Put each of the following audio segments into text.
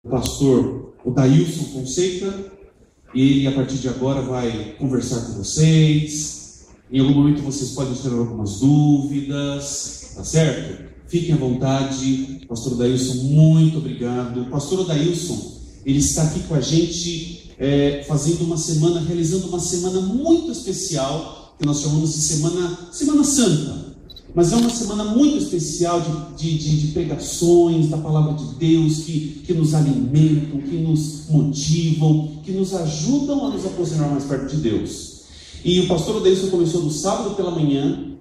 pastor Odailson Fonseca. Ele, a partir de agora, vai conversar com vocês. Em algum momento vocês podem ter algumas dúvidas, tá certo? Fiquem à vontade. Pastor Odailson, muito obrigado. O pastor Odailson, ele está aqui com a gente realizando uma semana muito especial, que nós chamamos de Semana Santa. Mas é uma semana muito especial de pregações da palavra de Deus, que nos alimentam, que nos motivam, que nos ajudam a nos aproximar mais perto de Deus. E o pastor Odailson começou no sábado pela manhã,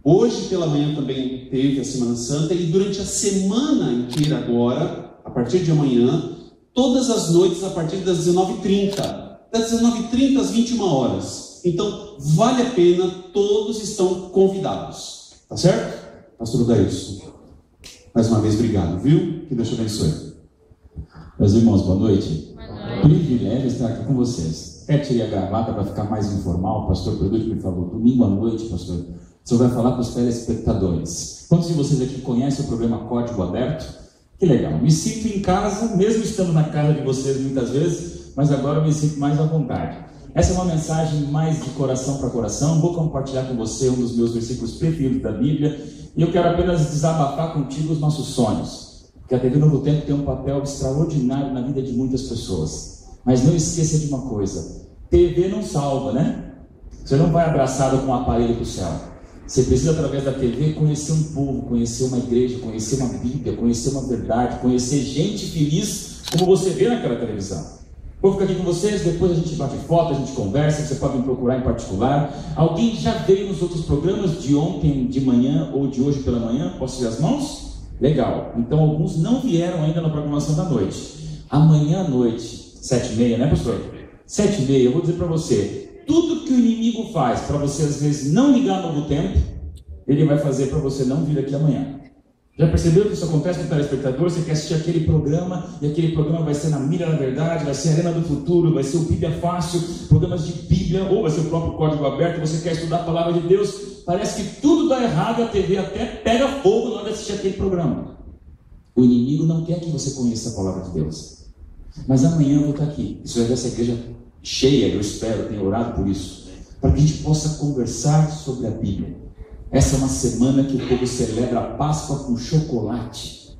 hoje pela manhã também teve a Semana Santa, e durante a semana inteira agora, a partir de amanhã, todas as noites a partir das 19h30, das 19h30 às 21 horas. Então, vale a pena, todos estão convidados. Tá certo? Pastor Odailson, mais uma vez, obrigado, viu? Que Deus te abençoe. Meus irmãos, boa noite. Boa noite. Privilégio estar aqui com vocês. Até tirei a gravata para ficar mais informal. O pastor Produto me falou, domingo à noite, pastor, o senhor vai falar para os telespectadores. Quantos de vocês aqui conhecem o programa Código Aberto? Que legal. Me sinto em casa, mesmo estando na casa de vocês muitas vezes, mas agora eu me sinto mais à vontade. Essa é uma mensagem mais de coração para coração. Vou compartilhar com você um dos meus versículos preferidos da Bíblia. E eu quero apenas desabafar contigo os nossos sonhos. Porque a TV Novo Tempo tem um papel extraordinário na vida de muitas pessoas. Mas não esqueça de uma coisa. TV não salva, né? Você não vai abraçado com um aparelho para o céu. Você precisa, através da TV, conhecer um povo, conhecer uma igreja, conhecer uma Bíblia, conhecer uma verdade, conhecer gente feliz, como você vê naquela televisão. Vou ficar aqui com vocês, depois a gente bate foto, a gente conversa, você pode me procurar em particular. Alguém já veio nos outros programas de ontem de manhã ou de hoje pela manhã? Posso ver as mãos? Legal. Então alguns não vieram ainda na programação da noite. Amanhã à noite, 7h30, né, pastor? 7h30, eu vou dizer para você, tudo que o inimigo faz para você às vezes não ligar no Novo Tempo, ele vai fazer para você não vir aqui amanhã. Já percebeu que isso acontece com o telespectador? Você quer assistir aquele programa, e aquele programa vai ser na Mira da Verdade, vai ser a Arena do Futuro, vai ser o Bíblia Fácil, programas de Bíblia, ou vai ser o próprio Código Aberto, você quer estudar a Palavra de Deus, parece que tudo dá errado, a TV até pega fogo na hora de assistir aquele programa. O inimigo não quer que você conheça a Palavra de Deus. Mas amanhã eu vou estar aqui, isso vai ver essa igreja cheia, eu espero, tenho orado por isso, para que a gente possa conversar sobre a Bíblia. Essa é uma semana que o povo celebra a Páscoa com chocolate.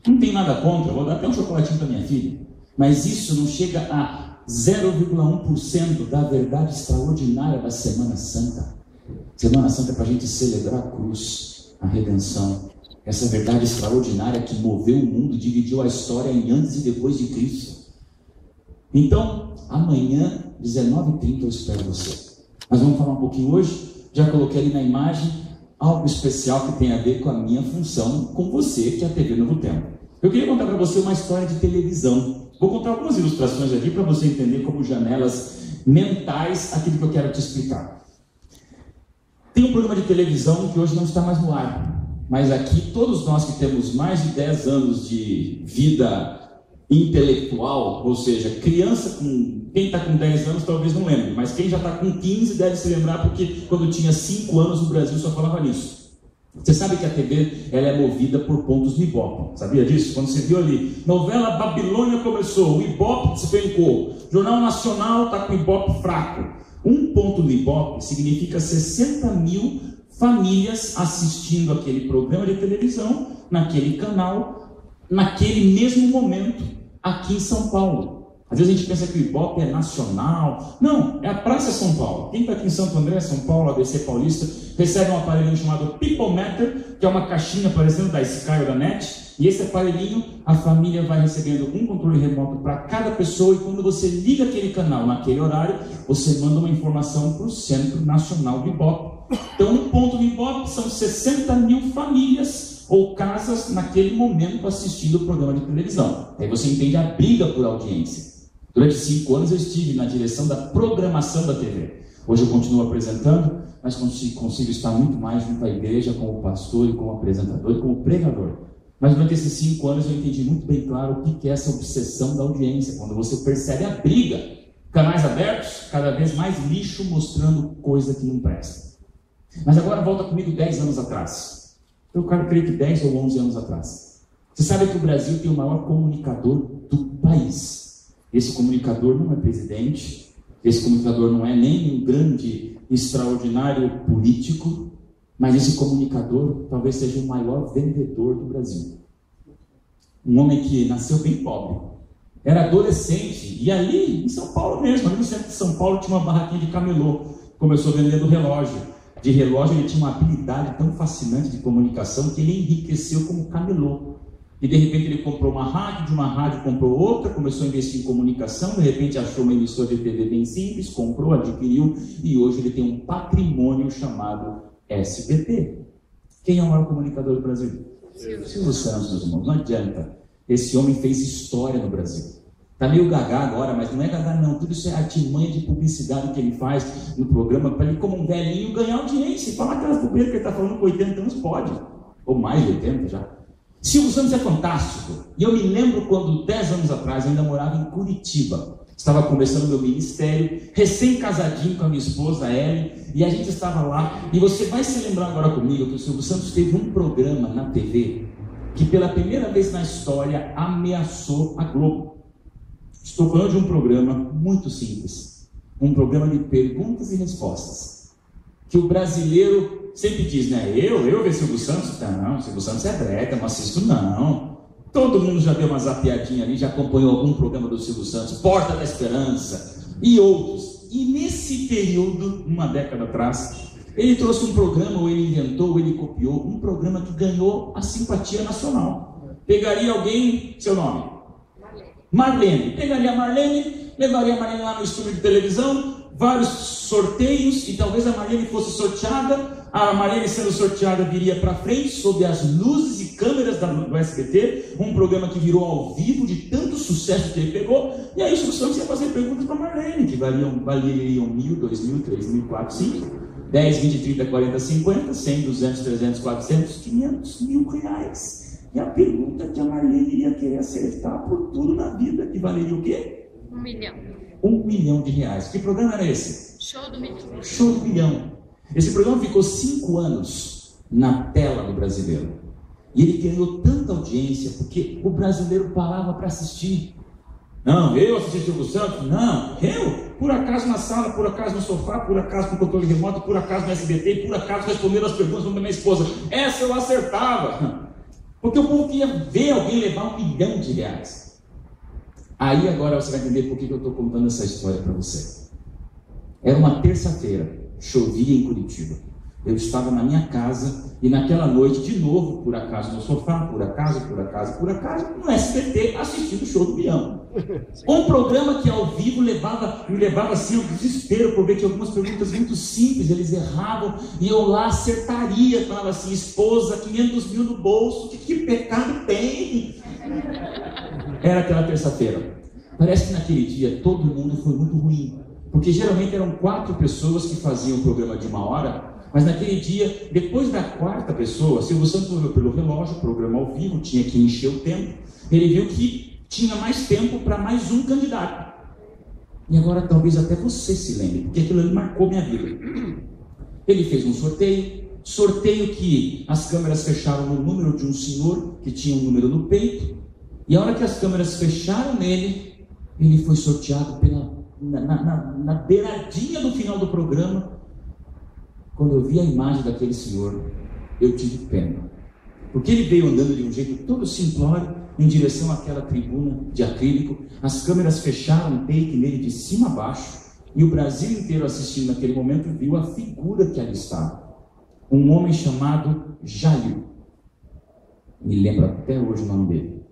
Não tem nada contra, vou dar até um chocolatinho para minha filha. Mas isso não chega a 0,1% da verdade extraordinária da Semana Santa. Semana Santa é para a gente celebrar a cruz, a redenção. Essa verdade extraordinária que moveu o mundo, dividiu a história em antes e depois de Cristo. Então, amanhã, 19h30, eu espero você. Nós vamos falar um pouquinho hoje. Já coloquei ali na imagem algo especial que tem a ver com a minha função com você, que é a TV Novo Tempo. Eu queria contar para você uma história de televisão. Vou contar algumas ilustrações aqui para você entender como janelas mentais aquilo que eu quero te explicar. Tem um programa de televisão que hoje não está mais no ar, mas aqui todos nós que temos mais de 10 anos de vida intelectual, ou seja, criança quem está com 10 anos talvez não lembre, mas quem já está com 15 deve se lembrar, porque quando tinha 5 anos o Brasil só falava nisso. Você sabe que a TV ela é movida por pontos do Ibope, sabia disso? Quando você viu ali, novela Babilônia começou, o Ibope despencou, Jornal Nacional está com o Ibope fraco. Um ponto do Ibope significa 60 mil famílias assistindo aquele programa de televisão, naquele canal, naquele mesmo momento, aqui em São Paulo. Às vezes a gente pensa que o Ibope é nacional. Não, é a Praça São Paulo. Quem está aqui em Santo André, São Paulo, ABC Paulista, recebe um aparelhinho chamado Peoplemeter, que é uma caixinha parecendo da Sky ou da NET, e esse aparelhinho, a família vai recebendo um controle remoto para cada pessoa, e quando você liga aquele canal naquele horário, você manda uma informação para o Centro Nacional do Ibope. Então, um ponto do Ibope são 60 mil famílias ou casas naquele momento assistindo o programa de televisão. Aí você entende a briga por audiência. Durante 5 anos eu estive na direção da programação da TV. Hoje eu continuo apresentando, mas consigo estar muito mais junto à igreja, como pastor e como apresentador e como pregador. Mas durante esses 5 anos eu entendi muito bem claro o que é essa obsessão da audiência, quando você percebe a briga. Canais abertos, cada vez mais lixo mostrando coisa que não presta. Mas agora volta comigo 10 anos atrás. Eu creio que 10 ou 11 anos atrás. Você sabe que o Brasil tem o maior comunicador do país. Esse comunicador não é presidente, esse comunicador não é nem um grande, extraordinário político, mas esse comunicador talvez seja o maior vendedor do Brasil. Um homem que nasceu bem pobre, era adolescente, e ali em São Paulo mesmo, ali no centro de São Paulo tinha uma barraquinha de camelô, começou vendendo relógio. De relógio ele tinha uma habilidade tão fascinante de comunicação que ele enriqueceu como camelô. E de repente ele comprou uma rádio, de uma rádio comprou outra, começou a investir em comunicação, de repente achou uma emissora de TV bem simples, comprou, adquiriu, e hoje ele tem um patrimônio chamado SBT. Quem é o maior comunicador do Brasil? Silvio Santos, meus irmãos. Não adianta. Esse homem fez história no Brasil. Está meio gagá agora, mas não é gagá não. Tudo isso é artimanha de publicidade que ele faz no programa para ele, como um velhinho, ganhar audiência. E falar aquelas bobeiras que ele está falando com 80 anos, pode. Ou mais de 80 já. Silvio Santos é fantástico. E eu me lembro quando, 10 anos atrás, eu ainda morava em Curitiba. Estava começando meu ministério, recém-casadinho com a minha esposa, Ellen, e a gente estava lá. E você vai se lembrar agora comigo que o Silvio Santos teve um programa na TV que pela primeira vez na história ameaçou a Globo. Estou falando de um programa muito simples, um programa de perguntas e respostas, que o brasileiro sempre diz, né? Eu ver Silvio Santos? Não, Silvio Santos é brega, não assisto não. Todo mundo já deu uma zapiadinha ali, já acompanhou algum programa do Silvio Santos, Porta da Esperança e outros. E nesse período, uma década atrás, ele trouxe um programa, ou ele inventou, ou ele copiou, um programa que ganhou a simpatia nacional. Pegaria alguém, seu nome? Marlene. Pegaria a Marlene, levaria a Marlene lá no estúdio de televisão, vários sorteios, e talvez a Marlene fosse sorteada. A Marlene sendo sorteada viria para frente, sob as luzes e câmeras do SBT, um programa que virou ao vivo de tanto sucesso que ele pegou, e aí o Silvio Santos ia fazer perguntas para a Marlene, que valeriam 1.000, 2.000, 3.000, 4.000, 5.000, 10, 20, 30, 40, 50, 100, 200, 300, 400, 500 mil reais. E a pergunta que a Marlene iria querer acertar por tudo na vida, que valeria o quê? 1 milhão. 1 milhão de reais. Que programa era esse? Show do milhão. Show do milhão. Esse programa ficou 5 anos na tela do brasileiro. E ele ganhou tanta audiência, porque o brasileiro parava para assistir. Não, eu assisti Silvio Santos? Não, eu? Por acaso na sala, por acaso no sofá, por acaso com controle remoto, por acaso no SBT, por acaso respondendo as perguntas da minha esposa. Essa eu acertava. Porque o povo queria ver alguém levar 1 milhão de reais. Aí agora você vai entender por que eu estou contando essa história para você. Era uma terça-feira, chovia em Curitiba. Eu estava na minha casa e naquela noite, de novo, por acaso no sofá, por acaso, no SBT, assistindo o Show do Milhão. Um programa que ao vivo me levava assim ao desespero, por ver que algumas perguntas muito simples, eles erravam, e eu lá acertaria, falava assim, esposa, 500 mil no bolso, que pecado tem? Era aquela terça-feira. Parece que naquele dia todo mundo foi muito ruim, porque geralmente eram 4 pessoas que faziam o programa de 1 hora, mas naquele dia, depois da 4ª pessoa, Silvio Santos olhou pelo relógio, o programa ao vivo, tinha que encher o tempo, ele viu que tinha mais tempo para mais um candidato. E agora talvez até você se lembre, porque aquilo ali marcou minha vida. Ele fez um sorteio que as câmeras fecharam no número de um senhor que tinha um número no peito, e a hora que as câmeras fecharam nele, ele foi sorteado na beiradinha do final do programa. Quando eu vi a imagem daquele senhor, eu tive pena. Porque ele veio andando de um jeito todo simplório, em direção àquela tribuna de acrílico. As câmeras fecharam um take nele de cima a baixo, e o Brasil inteiro assistindo naquele momento viu a figura que ali estava. Um homem chamado Jair. Me lembro até hoje o nome dele.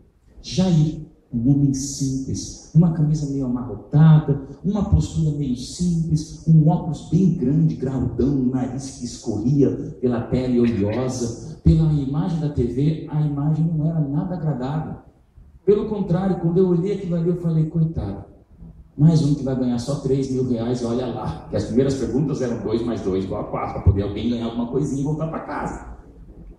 Jair. Um homem simples, uma camisa meio amarrotada, uma postura meio simples, um óculos bem grande, graudão, um nariz que escorria pela pele oleosa. Pela imagem da TV, a imagem não era nada agradável. Pelo contrário, quando eu olhei aquilo ali, eu falei, coitado, mais um que vai ganhar só 3 mil reais, e olha lá, que as primeiras perguntas eram 2 mais 2 igual a 4, para poder alguém ganhar alguma coisinha e voltar para casa.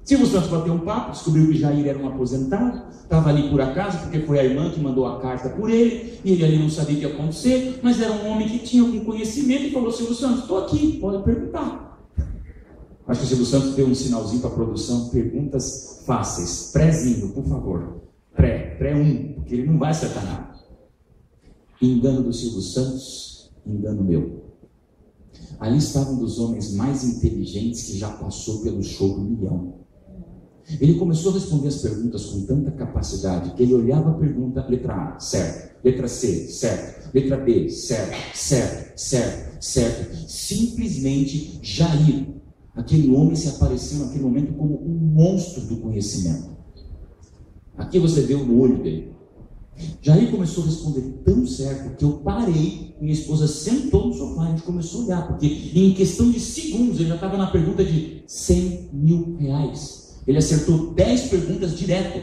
Silvio Santos bateu um papo, descobriu que Jair era um aposentado, estava ali por acaso, porque foi a irmã que mandou a carta por ele, e ele ali não sabia o que ia acontecer, mas era um homem que tinha algum conhecimento e falou, Silvio Santos, estou aqui, pode perguntar. Acho que o Silvio Santos deu um sinalzinho para a produção, perguntas fáceis, prézinho, por favor, pré 1, porque ele não vai acertar nada. Engano do Silvio Santos, engano meu. Ali estavam um dos homens mais inteligentes que já passou pelo show do milhão. Ele começou a responder as perguntas com tanta capacidade que ele olhava a pergunta, letra A, certo, letra C, certo, letra B, certo, certo, certo, certo. Simplesmente Jair, aquele homem se apareceu naquele momento como um monstro do conhecimento. Aqui você vê no olho dele. Jair começou a responder tão certo que eu parei, minha esposa sentou no sofá e a gente começou a olhar, porque em questão de segundos ele já estava na pergunta de 100 mil reais. Ele acertou 10 perguntas direto.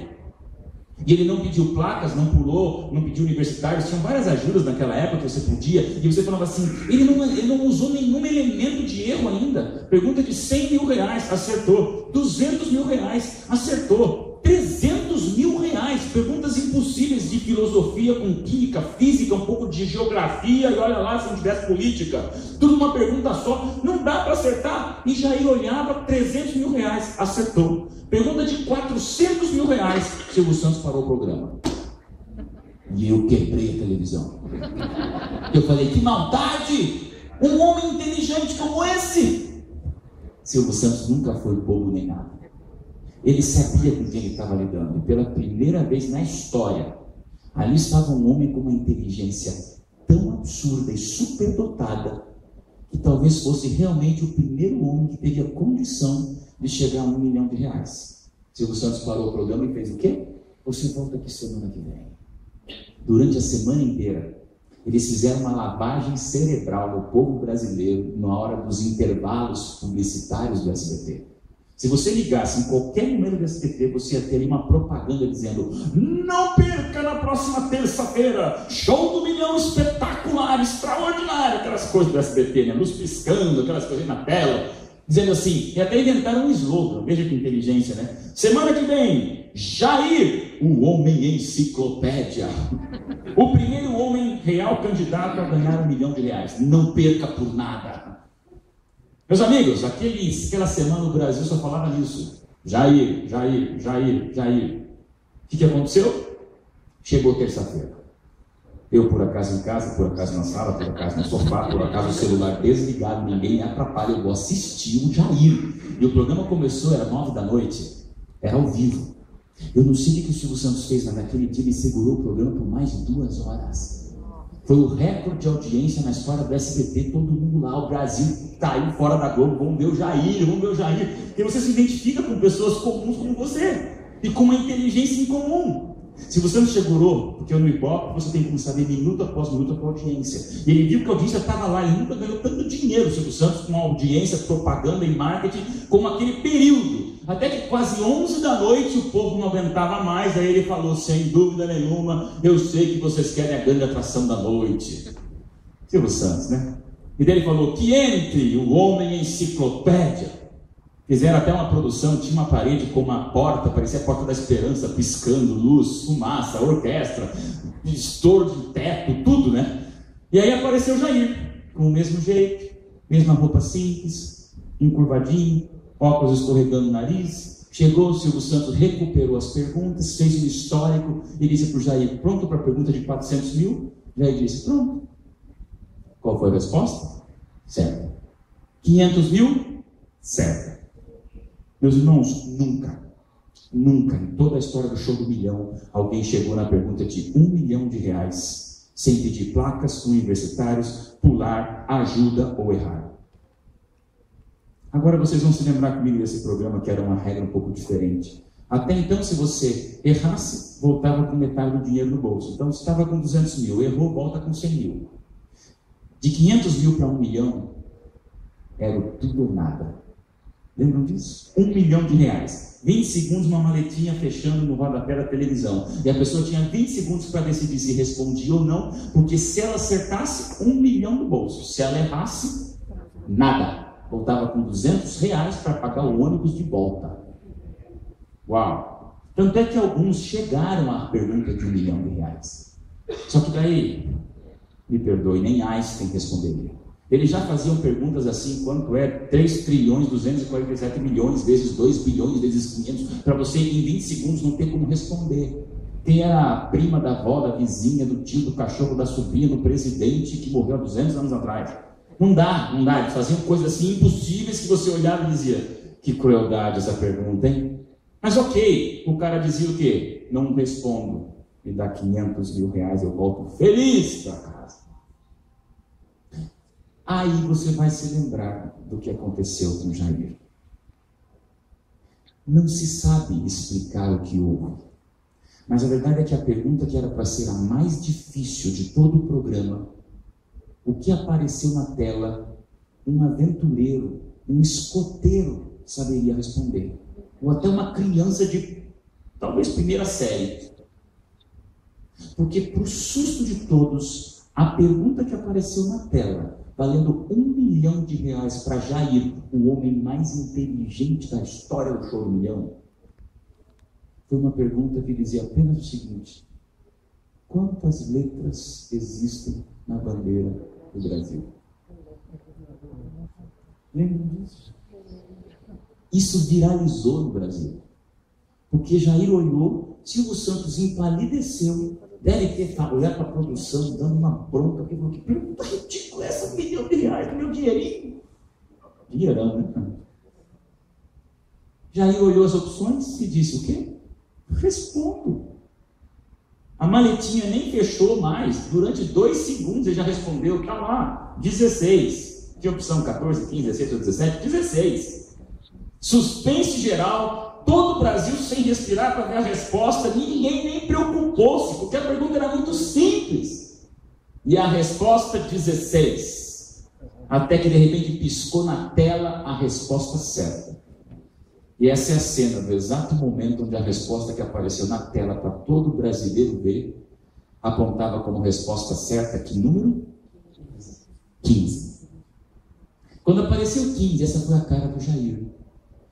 E ele não pediu placas, não pulou, não pediu universitários. Tinham várias ajudas naquela época que você podia. E você falava assim, ele não usou nenhum elemento de erro ainda. Pergunta de 100 mil reais, acertou. 200 mil reais, acertou. 300 mil reais, perguntas impossíveis de filosofia com química, física, um pouco de geografia, e olha lá se não tivesse política, tudo uma pergunta só, não dá para acertar. E Jair olhava, 300 mil reais, acertou. Pergunta de 400 mil reais, Silvio Santos parou o programa. E eu quebrei a televisão. Eu falei, que maldade! Um homem inteligente como esse! Silvio Santos nunca foi bobo nem nada. Ele sabia com quem ele estava lidando. E pela primeira vez na história, ali estava um homem com uma inteligência tão absurda e superdotada, que talvez fosse realmente o primeiro homem que teria condição de chegar a R$1 milhão. Silvio Santos parou o programa e fez o quê? Você volta aqui semana que vem. Durante a semana inteira, eles fizeram uma lavagem cerebral no povo brasileiro na hora dos intervalos publicitários do SBT. Se você ligasse em qualquer número do SBT, você ia ter uma propaganda dizendo: não perca na próxima terça-feira, show do milhão espetacular, extraordinário, aquelas coisas do SBT, né? Luz piscando, aquelas coisas na tela, dizendo assim, e até inventaram um slogan, veja que inteligência, né? Semana que vem, Jair, o homem enciclopédia, o primeiro homem real candidato a ganhar R$1 milhão, não perca por nada. Meus amigos, aquela semana o Brasil só falava nisso. Jair, Jair, Jair, Jair. O que aconteceu? Chegou terça-feira. Eu, por acaso em casa, por acaso na sala, por acaso no sofá, por acaso o celular desligado, ninguém me atrapalha, eu vou assistir o Jair. E o programa começou, era 9 da noite, era ao vivo. Eu não sei o que o Silvio Santos fez, mas naquele dia ele segurou o programa por mais de 2 horas. Foi o recorde de audiência na história do SBT, todo mundo lá, o Brasil caiu fora da Globo, vamos ver o Jair, vamos ver o Jair. Porque você se identifica com pessoas comuns como você, e com uma inteligência em comum. Se você não segurou, porque no Ibope você tem como saber minuto após minuto com a audiência. E ele viu que a audiência estava lá, ele nunca ganhou tanto dinheiro, Silvio Santos, com audiência, propaganda e marketing, como aquele período. Até que quase 11 da noite o povo não aguentava mais, aí ele falou, sem dúvida nenhuma, eu sei que vocês querem a grande atração da noite. Silvio Santos, né? E daí ele falou, que entre o homem enciclopédia. Fizeram até uma produção, tinha uma parede com uma porta, parecia a Porta da Esperança, piscando, luz, fumaça, orquestra, estouro de teto, tudo, né? E aí apareceu o Jair, com o mesmo jeito, mesma roupa simples, encurvadinho, óculos escorregando no nariz. Chegou, o Silvio Santos recuperou as perguntas, fez um histórico e disse para o Jair, pronto para a pergunta de 400 mil? Jair disse, pronto. Qual foi a resposta? Certo. 500 mil? Certo. Meus irmãos, nunca, em toda a história do show do milhão, alguém chegou na pergunta de R$1 milhão, sem pedir placas, universitários, pular, ajuda ou errar. Agora vocês vão se lembrar comigo desse programa que era uma regra um pouco diferente. Até então, se você errasse, voltava com metade do dinheiro no bolso. Então, se estava com 200 mil, errou, volta com 100 mil. De 500 mil para 1 milhão, era tudo ou nada. Lembram disso? R$1 milhão. 20 segundos, uma maletinha fechando no rodapé da televisão. E a pessoa tinha 20 segundos para decidir se respondia ou não, porque se ela acertasse, R$1 milhão no bolso. Se ela errasse, nada. Voltava com R$200 para pagar o ônibus de volta. Uau! Tanto é que alguns chegaram à pergunta de R$1 milhão. Só que daí, me perdoe, nem Einstein responderia. Eles já faziam perguntas assim, quanto é 3 trilhões 247 milhões vezes 2 bilhões vezes 500, para você em 20 segundos não ter como responder. Quem era a prima da avó, da vizinha, do tio, do cachorro, da sobrinha, do presidente que morreu há 200 anos atrás? Não dá. Eles faziam coisas assim impossíveis que você olhava e dizia: que crueldade essa pergunta, hein? Mas ok, o cara dizia o quê? Não respondo. Me dá 500 mil reais, eu volto feliz para casa. Aí você vai se lembrar do que aconteceu com Jair. Não se sabe explicar o que houve. Mas a verdade é que a pergunta que era para ser a mais difícil de todo o programa, o que apareceu na tela, um aventureiro, um escoteiro saberia responder. Ou até uma criança de, talvez, primeira série. Porque, para o susto de todos, a pergunta que apareceu na tela, valendo R$1 milhão para Jair, o homem mais inteligente da história do Show do Milhão, foi uma pergunta que dizia apenas o seguinte: quantas letras existem na bandeira do Brasil? Lembram disso? Isso viralizou no Brasil. Porque Jair olhou, Silvio Santos empalideceu, deve ter olhado para a produção, dando uma bronca, porque falou: que pergunta ridícula é essa, R$1 milhão do meu dinheirinho? Dinheirão, né? Jair olhou as opções e disse o quê? Respondo. A maletinha nem fechou mais. Durante 2 segundos ele já respondeu. Tá lá, 16. Que opção? 14, 15, 16 ou 17? 16. Suspense geral. Todo o Brasil sem respirar para ver a resposta. Ninguém nem preocupou-se, porque a pergunta era muito simples. E a resposta, 16. Até que de repente piscou na tela a resposta certa. E essa é a cena do exato momento onde a resposta que apareceu na tela para todo brasileiro ver apontava como resposta certa que número? 15. Quando apareceu 15, essa foi a cara do Jair.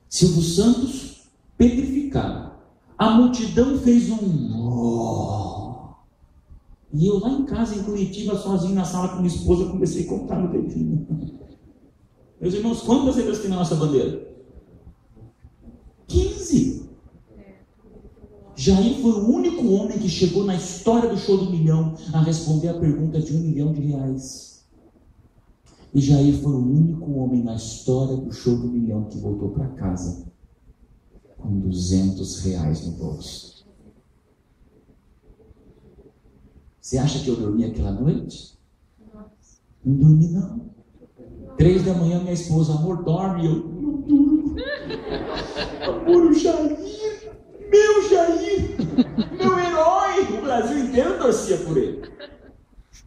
Silvio Santos petrificado. A multidão fez um... E eu lá em casa, em Curitiba, sozinho na sala com minha esposa, comecei a contar no dedinho. Meus irmãos, quantas letras tem na nossa bandeira? 15. Jair foi o único homem que chegou na história do Show do Milhão a responder a pergunta de R$1 milhão. E Jair foi o único homem na história do Show do Milhão que voltou para casa com R$200 no bolso. Você acha que eu dormi aquela noite? Não dormi não. 3 da manhã minha esposa: amor, dorme. Eu não durmo. Amor, o Jair, meu herói. O Brasil inteiro torcia por ele.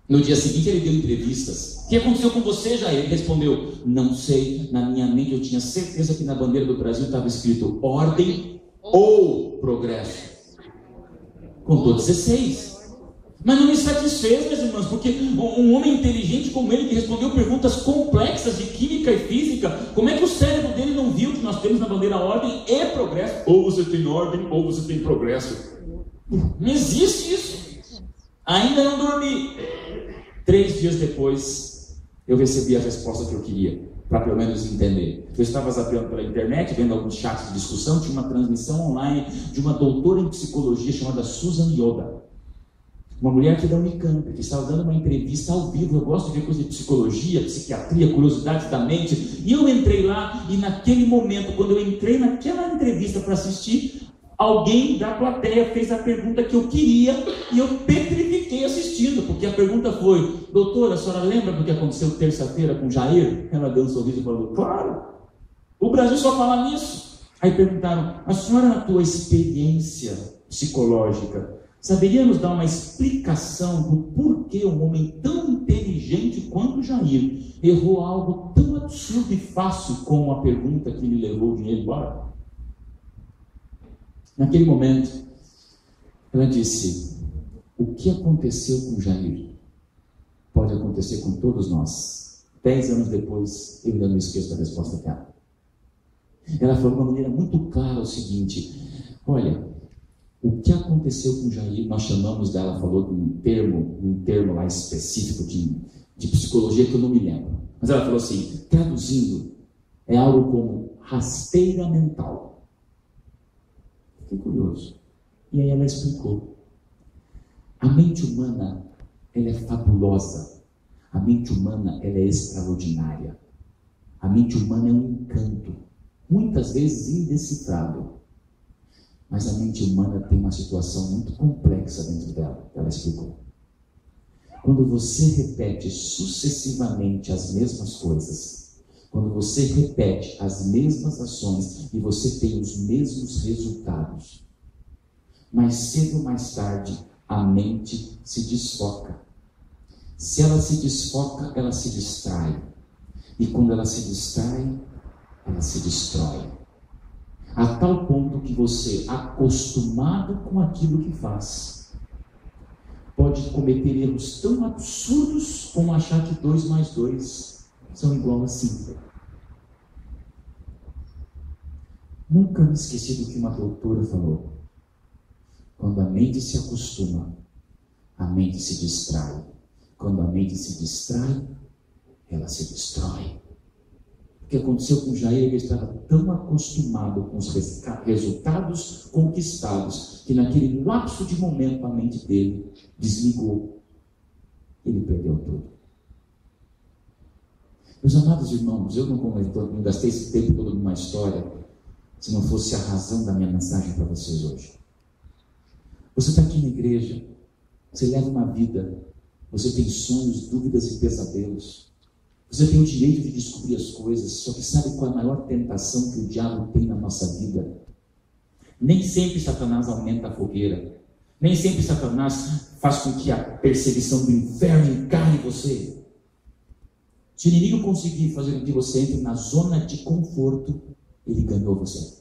No dia seguinte ele deu entrevistas. O que aconteceu com você, Jair? Ele respondeu: não sei, na minha mente eu tinha certeza que na bandeira do Brasil estava escrito ordem ou progresso. Contou 16. Mas não me satisfez, meus irmãos, porque um homem inteligente como ele, que respondeu perguntas complexas de química e física, como é que o cérebro dele não viu que nós temos na bandeira ordem e progresso? Ou você tem ordem, ou você tem progresso. Não existe isso. Ainda não dormi. 3 dias depois, eu recebi a resposta que eu queria, para pelo menos entender. Eu estava zapeando pela internet, vendo alguns chats de discussão, tinha uma transmissão online de uma doutora em psicologia chamada Susan Yoda. Uma mulher aqui da Unicamp, que estava dando uma entrevista ao vivo. Eu gosto de ver coisas de psicologia, psiquiatria, curiosidades da mente. E eu entrei lá, e naquele momento, quando eu entrei naquela entrevista para assistir, alguém da plateia fez a pergunta que eu queria, e eu petrifiquei assistindo, porque a pergunta foi: doutora, a senhora lembra do que aconteceu terça-feira com Jair? Ela deu um sorriso e falou: claro, o Brasil só fala nisso. Aí perguntaram: a senhora, na tua experiência psicológica, saberia nos dar uma explicação do porquê um homem tão inteligente quanto Jair errou algo tão absurdo e fácil como a pergunta que lhe levou o dinheiro embora? Naquele momento, ela disse: o que aconteceu com Jair pode acontecer com todos nós. 10 anos depois, eu ainda não esqueço da resposta dela. Ela falou de uma maneira muito clara o seguinte: olha, o que aconteceu com Jair, nós chamamos dela, falou de um termo lá específico de psicologia que eu não me lembro. Mas ela falou assim, traduzindo, é algo como rasteira mental. Fiquei curioso. E aí ela explicou. A mente humana, ela é fabulosa. A mente humana, ela é extraordinária. A mente humana é um encanto, muitas vezes indecifrável. Mas a mente humana tem uma situação muito complexa dentro dela, ela explicou. Quando você repete sucessivamente as mesmas coisas, quando você repete as mesmas ações e você tem os mesmos resultados, mais cedo ou mais tarde, a mente se desfoca. Se ela se desfoca, ela se distrai. E quando ela se distrai, ela se destrói. A tal ponto que você, acostumado com aquilo que faz, pode cometer erros tão absurdos como achar que 2 mais 2 são igual a 5. Nunca me esqueci do que uma doutora falou. Quando a mente se acostuma, a mente se distrai. Quando a mente se distrai, ela se destrói. O que aconteceu com Jair? Ele estava tão acostumado com os resultados conquistados, que naquele lapso de momento a mente dele desligou. Ele perdeu tudo. Meus amados irmãos, eu não gastei esse tempo todo numa história, se não fosse a razão da minha mensagem para vocês hoje. Você está aqui na igreja, você leva uma vida, você tem sonhos, dúvidas e pesadelos. Você tem o direito de descobrir as coisas, só que sabe qual é a maior tentação que o diabo tem na nossa vida? Nem sempre Satanás aumenta a fogueira. Nem sempre Satanás faz com que a perseguição do inferno encare você. Se o inimigo conseguir fazer com que você entre na zona de conforto, ele ganhou você.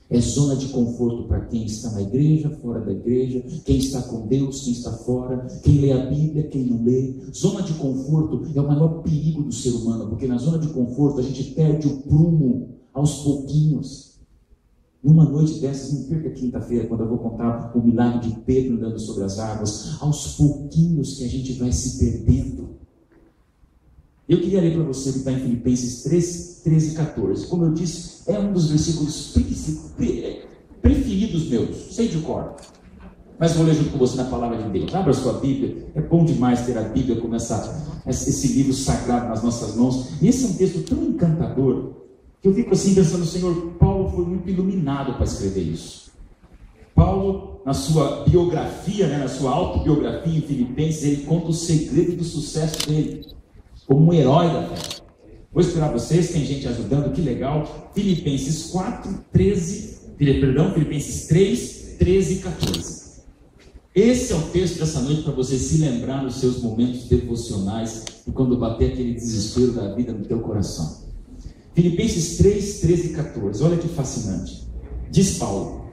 É zona de conforto para quem está na igreja, fora da igreja, quem está com Deus, quem está fora, quem lê a Bíblia, quem não lê. Zona de conforto é o maior perigo do ser humano, porque na zona de conforto a gente perde o prumo aos pouquinhos. Numa noite dessas, não perca quinta-feira, quando eu vou contar o milagre de Pedro andando sobre as águas, aos pouquinhos que a gente vai se perdendo. Eu queria ler para você o que está em Filipenses 3, 13 e 14. Como eu disse, é um dos versículos preferidos meus, sei de cor. Mas vou ler junto com você na palavra de Deus. Abra a sua Bíblia. É bom demais ter a Bíblia como esse livro sagrado nas nossas mãos. E esse é um texto tão encantador que eu fico assim pensando, Senhor, Paulo foi muito iluminado para escrever isso. Paulo, na sua biografia, na sua autobiografia em Filipenses, ele conta o segredo do sucesso dele, como um herói da fé. Vou esperar vocês, tem gente ajudando, que legal. Filipenses 3, 13 e 14. Esse é o texto dessa noite para você se lembrar nos seus momentos devocionais e quando bater aquele desespero da vida no teu coração. Filipenses 3, 13 e 14. Olha que fascinante. Diz Paulo: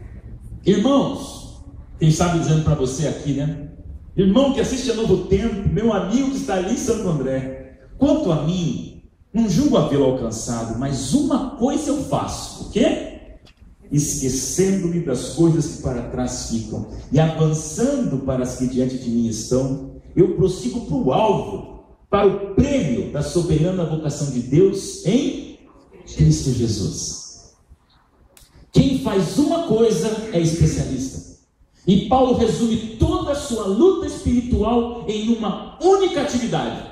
irmãos, quem sabe dizendo para você aqui, né? Irmão que assiste a Novo Tempo, meu amigo que está ali em Santo André, quanto a mim, não julgo havê-lo alcançado, mas uma coisa eu faço. O quê? Esquecendo-me das coisas que para trás ficam e avançando para as que diante de mim estão, eu prossigo para o alvo, para o prêmio da soberana vocação de Deus em Cristo Jesus. Quem faz uma coisa é especialista. E Paulo resume toda a sua luta espiritual em uma única atividade.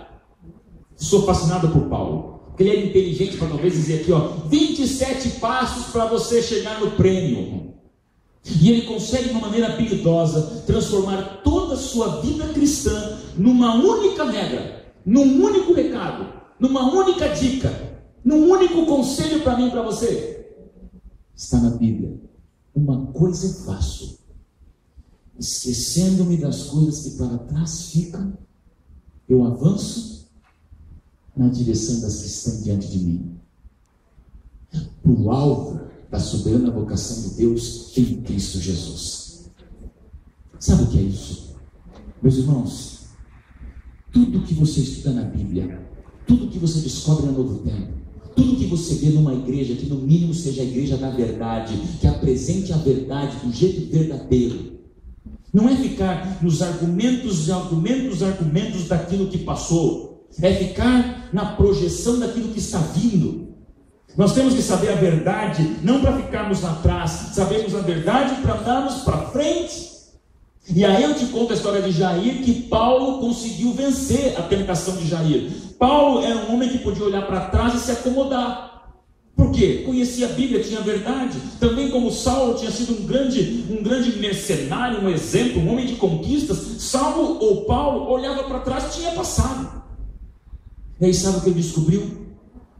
Sou fascinado por Paulo, porque ele é inteligente para talvez dizer aqui, 27 passos para você chegar no prêmio. E ele consegue de uma maneira habilidosa transformar toda a sua vida cristã numa única regra, num único recado, numa única dica, num único conselho para mim e para você. Está na Bíblia. Uma coisa eu faço, esquecendo-me das coisas que para trás ficam, eu avanço na direção das que estão diante de mim, para o alvo da soberana vocação de Deus em Cristo Jesus. Sabe o que é isso? Meus irmãos, tudo que você estuda na Bíblia, tudo que você descobre no Novo Tempo, tudo que você vê numa igreja, que no mínimo seja a igreja da verdade, que apresente a verdade do jeito verdadeiro, não é ficar nos argumentos daquilo que passou, é ficar na projeção daquilo que está vindo. Nós temos que saber a verdade, não para ficarmos lá atrás, sabemos a verdade para andarmos para frente. E aí eu te conto a história de Jair, que Paulo conseguiu vencer a tentação de Jair. Paulo era um homem que podia olhar para trás e se acomodar. Por quê? Conhecia a Bíblia, tinha a verdade. Também como Saulo tinha sido um grande mercenário, um exemplo, um homem de conquistas. Saulo ou Paulo olhava para trás, tinha passado. E aí sabe o que ele descobriu?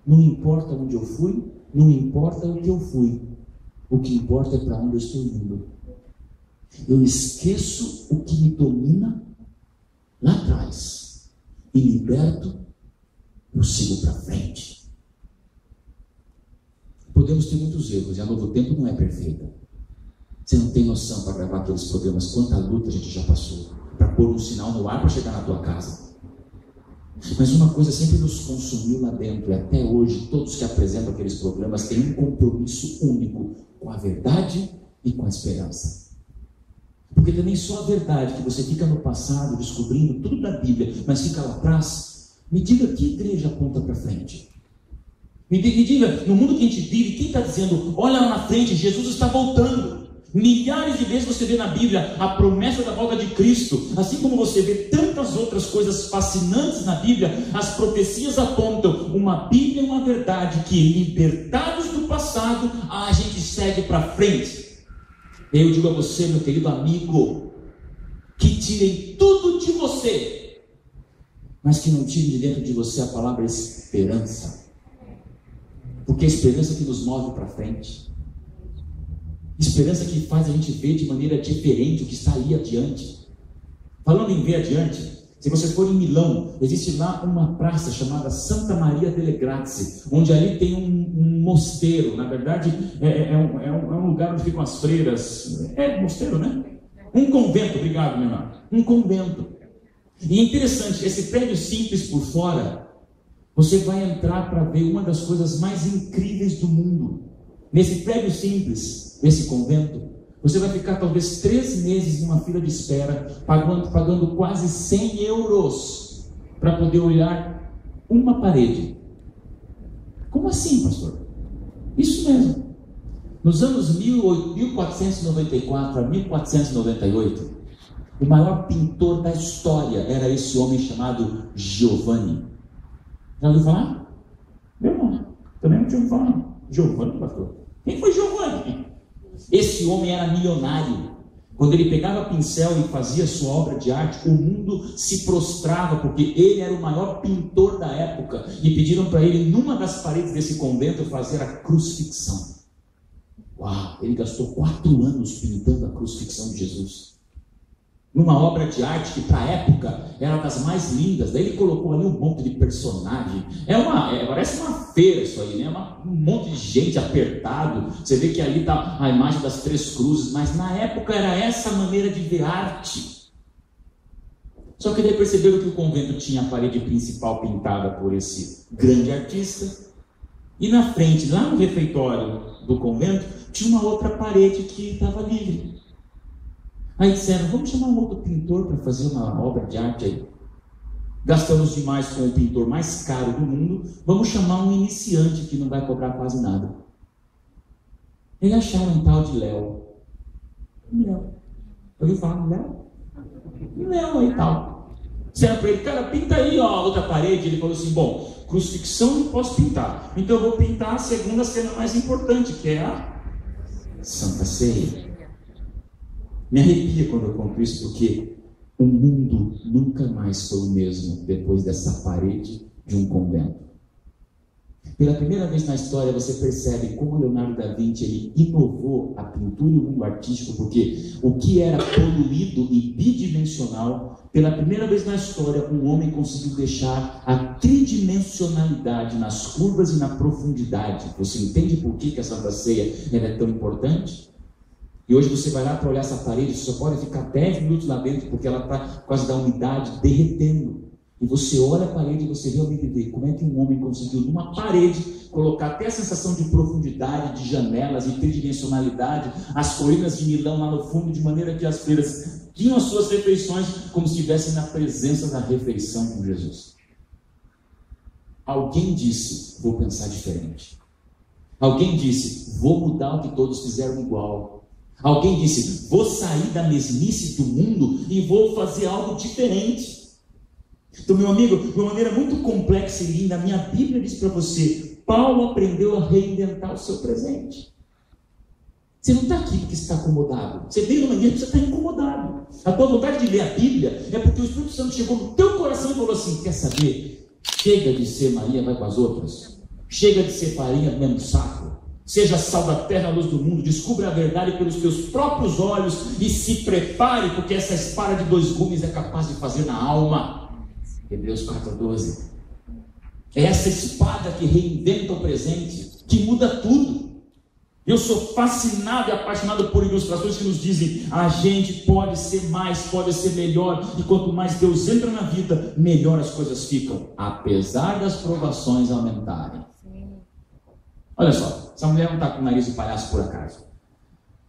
Não importa onde eu fui, não importa o que eu fui. O que importa é para onde eu estou indo. Eu esqueço o que me domina lá atrás e liberto, eu sigo para frente. Podemos ter muitos erros e a Novo Tempo não é perfeita. Você não tem noção para gravar aqueles programas, quanta luta a gente já passou para pôr um sinal no ar para chegar na tua casa. Mas uma coisa sempre nos consumiu lá dentro, e até hoje todos que apresentam aqueles programas têm um compromisso único com a verdade e com a esperança. Porque também só a verdade, que você fica no passado descobrindo tudo da Bíblia, mas fica lá atrás. Me diga que igreja aponta para frente. Me diga, no mundo que a gente vive, quem está dizendo, olha lá na frente, Jesus está voltando. Milhares de vezes você vê na Bíblia a promessa da volta de Cristo. Assim como você vê tantas outras coisas fascinantes na Bíblia, as profecias apontam uma Bíblia e uma verdade que, libertados do passado, a gente segue para frente. Eu digo a você, meu querido amigo, que tirem tudo de você, mas que não tirem de dentro de você a palavra esperança. Porque a esperança que nos move para frente, esperança que faz a gente ver de maneira diferente o que está ali adiante. Falando em ver adiante, se você for em Milão, existe lá uma praça chamada Santa Maria delle Grazie, onde ali tem um mosteiro. Na verdade é um lugar onde ficam as freiras. É mosteiro, né? Um convento, obrigado, meu irmão. Um convento. E é interessante, esse prédio simples por fora, você vai entrar para ver uma das coisas mais incríveis do mundo. Nesse prédio simples, nesse convento, você vai ficar talvez 3 meses numa fila de espera, pagando quase 100 euros para poder olhar uma parede. Como assim, pastor? Isso mesmo. Nos anos 1494 a 1498, o maior pintor da história era esse homem chamado Giovanni. Já ouviu falar? Eu não. Também não tinha ouvido falar. Giovanni, pastor. Quem foi Giovanni? Esse homem era milionário. Quando ele pegava pincel e fazia sua obra de arte, o mundo se prostrava, porque ele era o maior pintor da época. E pediram para ele, numa das paredes desse convento, fazer a crucifixão. Uau! Ele gastou 4 anos pintando a crucifixão de Jesus. Numa obra de arte que para a época era das mais lindas. Daí ele colocou ali um monte de personagem. Parece uma feira isso aí, né? Um monte de gente apertado. Você vê que ali está a imagem das 3 cruzes, mas na época era essa maneira de ver arte. Só que daí perceberam que o convento tinha a parede principal pintada por esse grande artista, e na frente, lá no refeitório do convento, tinha uma outra parede que estava livre. Aí disseram, vamos chamar um outro pintor para fazer uma obra de arte aí. Gastamos demais com o pintor mais caro do mundo, vamos chamar um iniciante que não vai cobrar quase nada. Eles acharam um tal de Léo. Léo. Ouviu falar de Léo? Léo aí tal. Disseram para ele, cara, pinta aí ó, a outra parede. Ele falou assim, bom, crucifixão eu não posso pintar, então eu vou pintar a segunda cena mais importante, que é a Santa Ceia. Me arrepia quando eu conto isso, porque o mundo nunca mais foi o mesmo depois dessa parede de um convento. Pela primeira vez na história você percebe como Leonardo da Vinci ele inovou a pintura e o mundo artístico, porque o que era poluído e bidimensional, pela primeira vez na história um homem conseguiu deixar a tridimensionalidade nas curvas e na profundidade. Você entende por que a Santa Ceia ela é tão importante? E hoje você vai lá para olhar essa parede, você só pode ficar 10 minutos lá dentro, porque ela está quase da umidade derretendo. E você olha a parede e você realmente vê como é que um homem conseguiu, numa parede, colocar até a sensação de profundidade, de janelas, de tridimensionalidade, as colinas de Milão lá no fundo, de maneira que as freiras tinham as suas refeições como se estivessem na presença da refeição com Jesus. Alguém disse, vou pensar diferente. Alguém disse, vou mudar o que todos fizeram igual. Alguém disse: vou sair da mesmice do mundo e vou fazer algo diferente. Então, meu amigo, de uma maneira muito complexa e linda, a minha Bíblia diz para você: Paulo aprendeu a reinventar o seu presente. Você não está aqui porque está acomodado. Você veio numa igreja porque você está incomodado. A tua vontade de ler a Bíblia é porque o Espírito Santo chegou no teu coração e falou assim: quer saber? Chega de ser Maria, vai com as outras. Chega de ser farinha do mesmo saco. Seja sal da terra, a luz do mundo. Descubra a verdade pelos teus próprios olhos e se prepare, porque essa espada de 2 gumes é capaz de fazer na alma. Hebreus 4:12. É essa espada que reinventa o presente, que muda tudo. Eu sou fascinado e apaixonado por ilustrações que nos dizem: a gente pode ser mais, pode ser melhor, e quanto mais Deus entra na vida, melhor as coisas ficam, apesar das provações aumentarem. Olha só, essa mulher não está com o nariz de palhaço por acaso.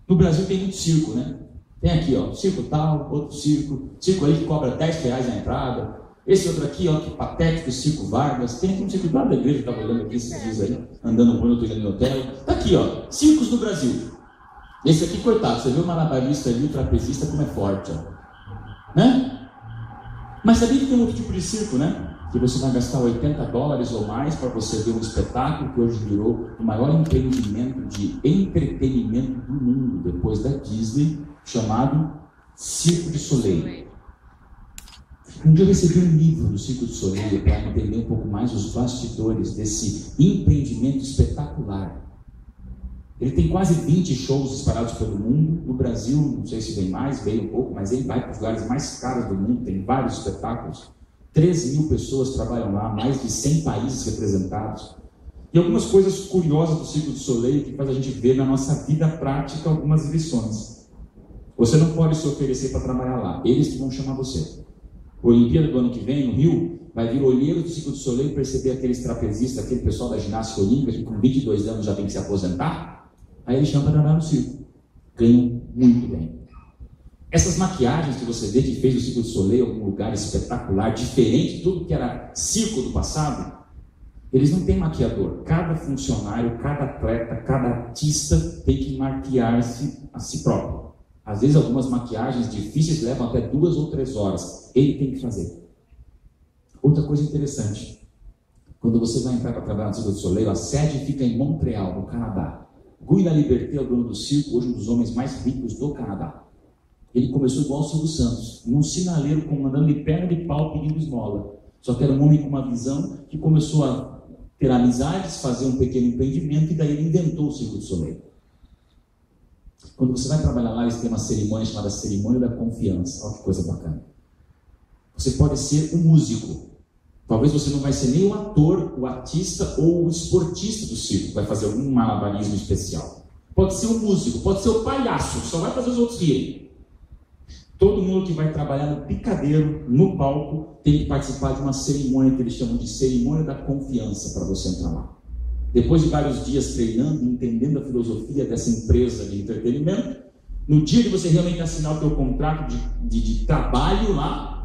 No Brasil tem muito circo, né? Tem aqui, ó, circo tal, outro circo ali que cobra R$10 na entrada. Esse outro aqui, ó, que patético, Circo Vargas. Tem aqui um circo da igreja, estava olhando aqui esses dias aí, andando por outro dia no hotel. Está aqui, ó, circos no Brasil. Esse aqui, coitado, você vê o malabarista ali, o trapezista, como é forte, ó. Né? Mas sabia que tem outro tipo de circo, né? Que você vai gastar $80 ou mais para você ver um espetáculo que hoje virou o maior empreendimento de entretenimento do mundo, depois da Disney, chamado Cirque du Soleil. Um dia eu recebi um livro do Cirque du Soleil para entender um pouco mais os bastidores desse empreendimento espetacular. Ele tem quase 20 shows espalhados pelo mundo. No Brasil, não sei se vem mais, veio um pouco, mas ele vai para os lugares mais caros do mundo, tem vários espetáculos. 13.000 pessoas trabalham lá, mais de 100 países representados. E algumas coisas curiosas do Cirque du Soleil que faz a gente ver na nossa vida prática algumas lições. Você não pode se oferecer para trabalhar lá, eles que vão chamar você. O Olimpíada do ano que vem, no Rio, vai vir olheiro do Cirque du Soleil perceber aqueles trapezistas, aquele pessoal da ginástica olímpica que com 22 anos já tem que se aposentar. Aí eles chamam para trabalhar no circo. Ganham muito bem. Essas maquiagens que você vê que fez o Cirque du Soleil em algum lugar espetacular, diferente de tudo que era circo do passado, eles não têm maquiador. Cada funcionário, cada atleta, cada artista tem que maquiar-se a si próprio. Às vezes algumas maquiagens difíceis levam até 2 ou 3 horas. Ele tem que fazer. Outra coisa interessante. Quando você vai entrar para trabalhar no Cirque du Soleil, a sede fica em Montreal, no Canadá. Guy Laliberté é o dono do circo, hoje um dos homens mais ricos do Canadá. Ele começou igual o Silvio Santos, num sinaleiro, andando de perna de pau pedindo esmola. Só que era um homem com uma visão que começou a ter amizades, fazer um pequeno empreendimento, e daí ele inventou o Cirque du Soleil. Quando você vai trabalhar lá, eles têm uma cerimônia chamada Cerimônia da Confiança. Olha que coisa bacana. Você pode ser um músico. Talvez você não vai ser nem o ator, o artista ou o esportista do circo, vai fazer algum malabarismo especial. Pode ser um músico, pode ser o palhaço, só vai fazer os outros rirem. Todo mundo que vai trabalhar no picadeiro, no palco, tem que participar de uma cerimônia que eles chamam de Cerimônia da Confiança para você entrar lá. Depois de vários dias treinando, entendendo a filosofia dessa empresa de entretenimento, no dia que você realmente assinar o teu contrato de trabalho lá,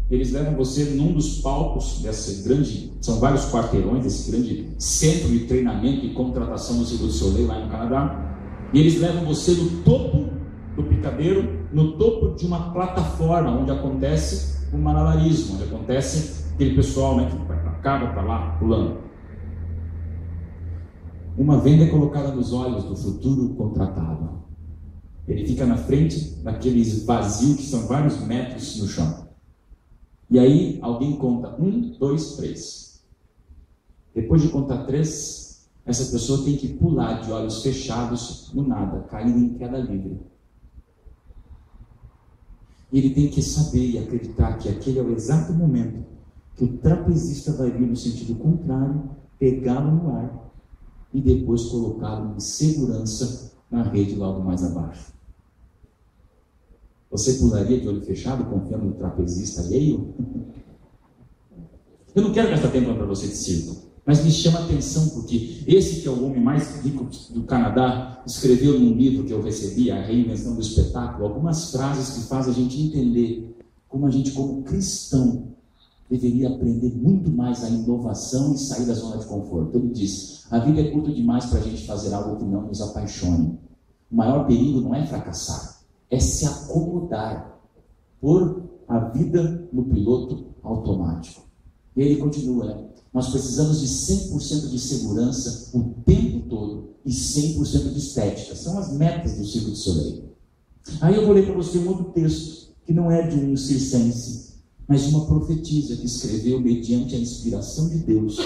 eles levam você num dos palcos desse grande, são vários quarteirões, desse grande centro de treinamento e contratação do Cirque du Soleil lá no Canadá, e eles levam você no topo do picadeiro, no topo de uma plataforma onde acontece o malabarismo, onde acontece aquele pessoal, né, que vai para cá, vai para lá, pulando. Uma venda é colocada nos olhos do futuro contratado. Ele fica na frente daqueles vazios que são vários metros no chão. E aí alguém conta 1, 2, 3. Depois de contar 3, essa pessoa tem que pular de olhos fechados no nada, caindo em queda livre. E ele tem que saber e acreditar que aquele é o exato momento que o trapezista vai vir no sentido contrário, pegá-lo no ar e depois colocá-lo em segurança na rede logo mais abaixo. Você pularia de olho fechado confiando no trapezista alheio? Eu não quero gastar tempo para você de circo, mas me chama a atenção porque esse que é o homem mais rico do Canadá escreveu num livro que eu recebi, A Reinvenção do Espetáculo, algumas frases que fazem a gente entender como a gente, como cristão, deveria aprender muito mais a inovação e sair da zona de conforto. Ele diz: a vida é curta demais para a gente fazer algo que não nos apaixone. O maior perigo não é fracassar, é se acomodar, pôr a vida no piloto automático. E ele continua, né? Nós precisamos de 100% de segurança o tempo todo e 100% de estética. São as metas do Cirque du Soleil. Aí eu vou ler para você um outro texto, que não é de um circense, mas de uma profetisa que escreveu mediante a inspiração de Deus.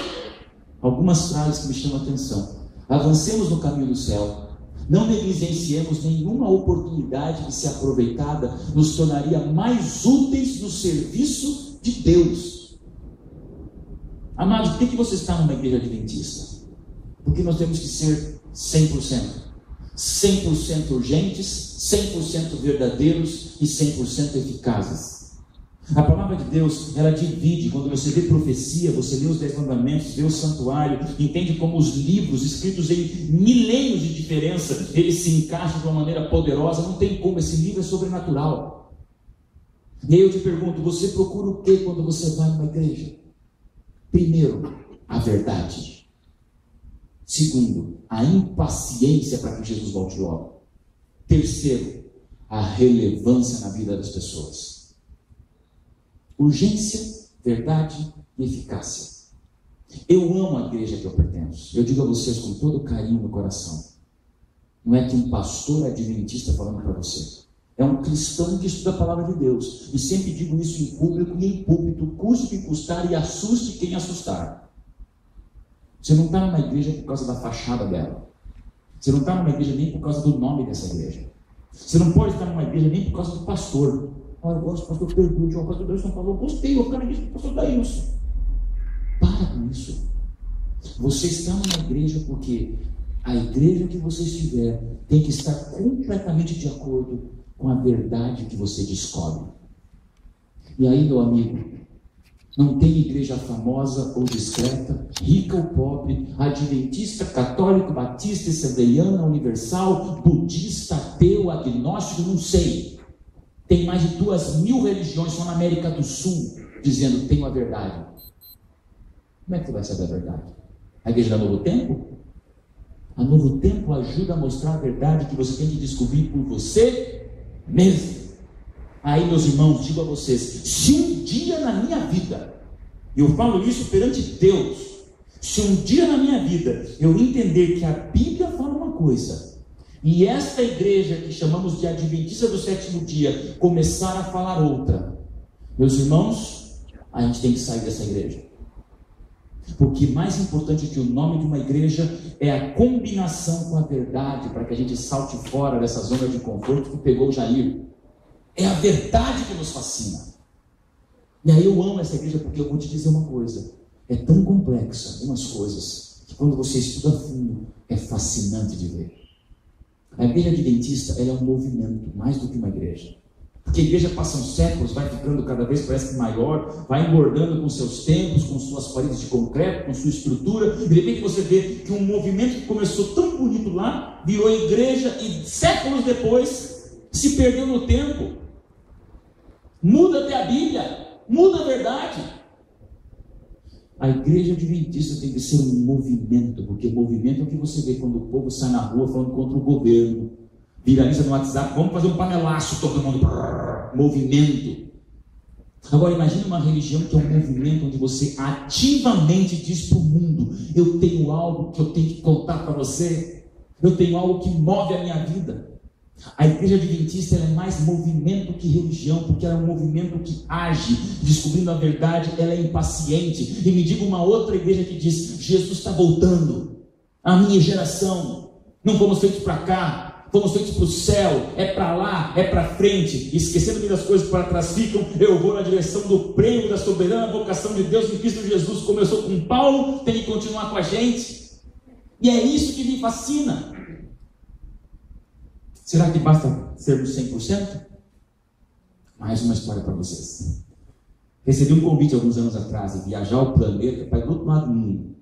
Algumas frases que me chamam a atenção. Avancemos no caminho do céu. Não negligenciemos nenhuma oportunidade que, se aproveitada, nos tornaria mais úteis no serviço de Deus. Amados, por que você está numa igreja adventista? Porque nós temos que ser 100%. 100% urgentes, 100% verdadeiros e 100% eficazes. A palavra de Deus, ela divide. Quando você vê profecia, você lê os 10 mandamentos, vê o santuário, entende como os livros escritos em milênios de diferença, eles se encaixam de uma maneira poderosa. Não tem como, esse livro é sobrenatural. E aí eu te pergunto, você procura o que quando você vai numa igreja? Primeiro, a verdade. Segundo, a impaciência para que Jesus volte logo. Terceiro, a relevância na vida das pessoas. Urgência, verdade e eficácia. Eu amo a igreja que eu pertenço. Eu digo a vocês com todo carinho no coração. Não é que um pastor adventista falando para você. É um cristão que estuda a palavra de Deus. E sempre digo isso em público e em púlpito, custe o que custar e assuste quem assustar. Você não está numa igreja por causa da fachada dela. Você não está numa igreja nem por causa do nome dessa igreja. Você não pode estar numa igreja nem por causa do pastor. Eu gosto do pastor Perdude, o pastor Daílson falou, gostei, eu quero isso do pastor Daílson. Para com isso. Você está numa igreja porque a igreja que você estiver tem que estar completamente de acordo com a verdade que você descobre. E aí, meu amigo, não tem igreja famosa ou discreta, rica ou pobre, adventista, católico, batista, assembleiana, universal, budista, ateu, agnóstico, não sei. Tem mais de 2.000 religiões só na América do Sul dizendo tenho a verdade. Como é que você vai saber a verdade? A igreja da Novo Tempo? A Novo Tempo ajuda a mostrar a verdade que você tem que descobrir por você mesmo. Aí, meus irmãos, digo a vocês, se um dia na minha vida, eu falo isso perante Deus, se um dia na minha vida eu entender que a Bíblia fala uma coisa, e esta igreja que chamamos de Adventista do Sétimo Dia começar a falar outra, meus irmãos, a gente tem que sair dessa igreja. Porque mais importante que o nome de uma igreja é a combinação com a verdade, para que a gente salte fora dessa zona de conforto que pegou o Jair. É a verdade que nos fascina. E aí eu amo essa igreja porque eu vou te dizer uma coisa, é tão complexa algumas coisas, que quando você estuda a fundo, é fascinante de ver. A igreja adventista, ela é um movimento, mais do que uma igreja. Porque a igreja passam séculos, vai ficando cada vez parece que maior, vai engordando com seus templos, com suas paredes de concreto, com sua estrutura, e de repente você vê que um movimento que começou tão bonito lá, virou igreja e séculos depois se perdeu no tempo. Muda até a Bíblia, muda a verdade. A igreja adventista tem que ser um movimento, porque movimento é o que você vê quando o povo sai na rua falando contra o governo, viraliza no WhatsApp, vamos fazer um panelaço, todo mundo, movimento. Agora imagine uma religião que é um movimento onde você ativamente diz para o mundo, eu tenho algo que eu tenho que contar para você, eu tenho algo que move a minha vida. A igreja adventista é mais movimento que religião, porque ela é um movimento que age, descobrindo a verdade, ela é impaciente. E me diga uma outra igreja que diz, Jesus está voltando, a minha geração, não fomos feitos para cá, fomos feitos para o céu, é para lá, é para frente, esquecendo que das coisas que para trás ficam, eu vou na direção do prêmio da soberana vocação de Deus em Cristo Jesus. Começou com Paulo, tem que continuar com a gente, e é isso que me fascina. Será que basta sermos 100%? Mais uma história para vocês. Recebi um convite alguns anos atrás de viajar o planeta para ir do outro lado do mundo.